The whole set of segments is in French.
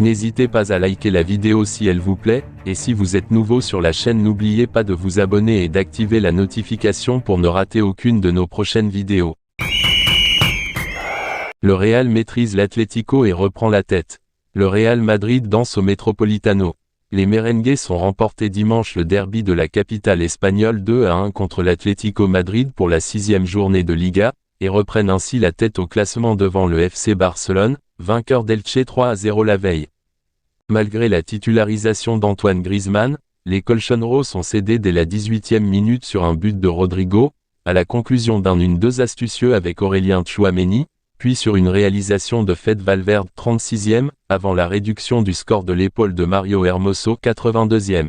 N'hésitez pas à liker la vidéo si elle vous plaît, et si vous êtes nouveau sur la chaîne n'oubliez pas de vous abonner et d'activer la notification pour ne rater aucune de nos prochaines vidéos. Le Real maîtrise l'Atlético et reprend la tête. Le Real Madrid danse au Metropolitano. Les merengues ont remporté dimanche le derby de la capitale espagnole 2-1 contre l'Atlético Madrid pour la 6e journée de Liga, et reprennent ainsi la tête au classement devant le FC Barcelone, vainqueur d'Elche 3-0 la veille. Malgré la titularisation d'Antoine Griezmann, les colchonneros ont cédé dès la 18e minute sur un but de Rodrigo, à la conclusion d'un 1-2 astucieux avec Aurélien Tchouaméni, puis sur une réalisation de Fede Valverde 36e, avant la réduction du score de l'épaule de Mario Hermoso 82e.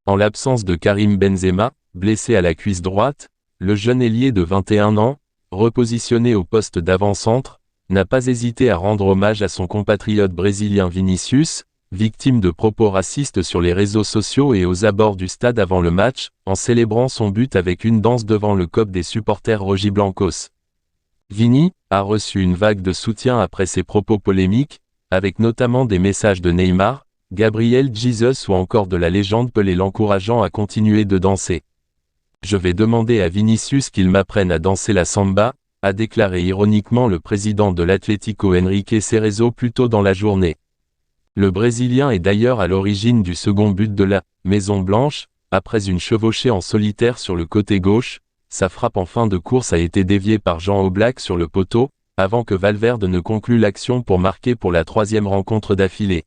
En l'absence de Karim Benzema, blessé à la cuisse droite, le jeune ailier de 21 ans, repositionné au poste d'avant-centre, n'a pas hésité à rendre hommage à son compatriote brésilien Vinicius, victime de propos racistes sur les réseaux sociaux et aux abords du stade avant le match, en célébrant son but avec une danse devant le COP des supporters rojiblancos. Vini a reçu une vague de soutien après ses propos polémiques, avec notamment des messages de Neymar, Gabriel Jesus ou encore de la légende Pelé l'encourageant à continuer de danser. « Je vais demander à Vinicius qu'il m'apprenne à danser la samba », a déclaré ironiquement le président de l'Atlético Enrique Cerezo plus tôt dans la journée. Le Brésilien est d'ailleurs à l'origine du second but de la « Maison Blanche », après une chevauchée en solitaire sur le côté gauche. Sa frappe en fin de course a été déviée par Jean Oblak sur le poteau, avant que Valverde ne conclue l'action pour marquer pour la 3e rencontre d'affilée.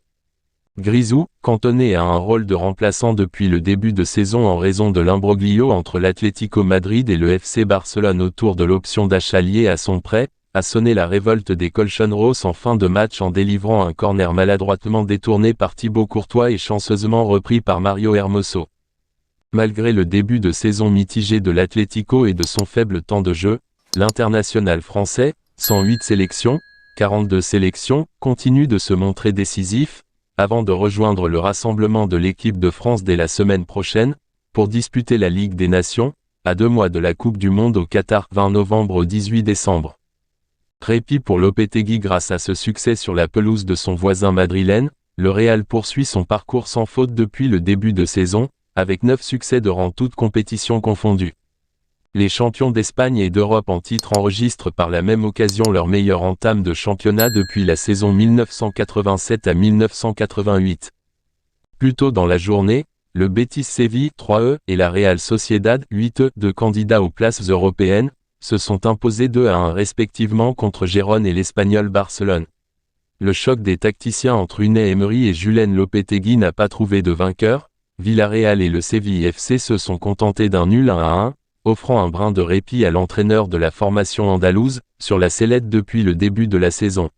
Grisou, cantonné à un rôle de remplaçant depuis le début de saison en raison de l'imbroglio entre l'Atlético Madrid et le FC Barcelone autour de l'option d'achat liée à son prêt, a sonné la révolte des colchonneros en fin de match en délivrant un corner maladroitement détourné par Thibaut Courtois et chanceusement repris par Mario Hermoso. Malgré le début de saison mitigé de l'Atlético et de son faible temps de jeu, l'international français, 108 sélections, 42 sélections, continue de se montrer décisif, avant de rejoindre le rassemblement de l'équipe de France dès la semaine prochaine, pour disputer la Ligue des Nations, à 2 mois de la Coupe du Monde au Qatar 20 novembre au 18 décembre. Répit pour Lopetegui grâce à ce succès sur la pelouse de son voisin madrilène, le Real poursuit son parcours sans faute depuis le début de saison, avec 9 succès de rang toutes compétitions confondues. Les champions d'Espagne et d'Europe en titre enregistrent par la même occasion leur meilleure entame de championnat depuis la saison 1987 à 1988. Plus tôt dans la journée, le Betis Séville 3-E et la Real Sociedad 8-E, deux candidats aux places européennes, se sont imposés 2-1 respectivement contre Gérone et l'Espagnol Barcelone. Le choc des tacticiens entre Unai Emery et Julen Lopetegui n'a pas trouvé de vainqueur. Villarreal et le Séville FC se sont contentés d'un nul 1-1, offrant un brin de répit à l'entraîneur de la formation andalouse, sur la sellette depuis le début de la saison.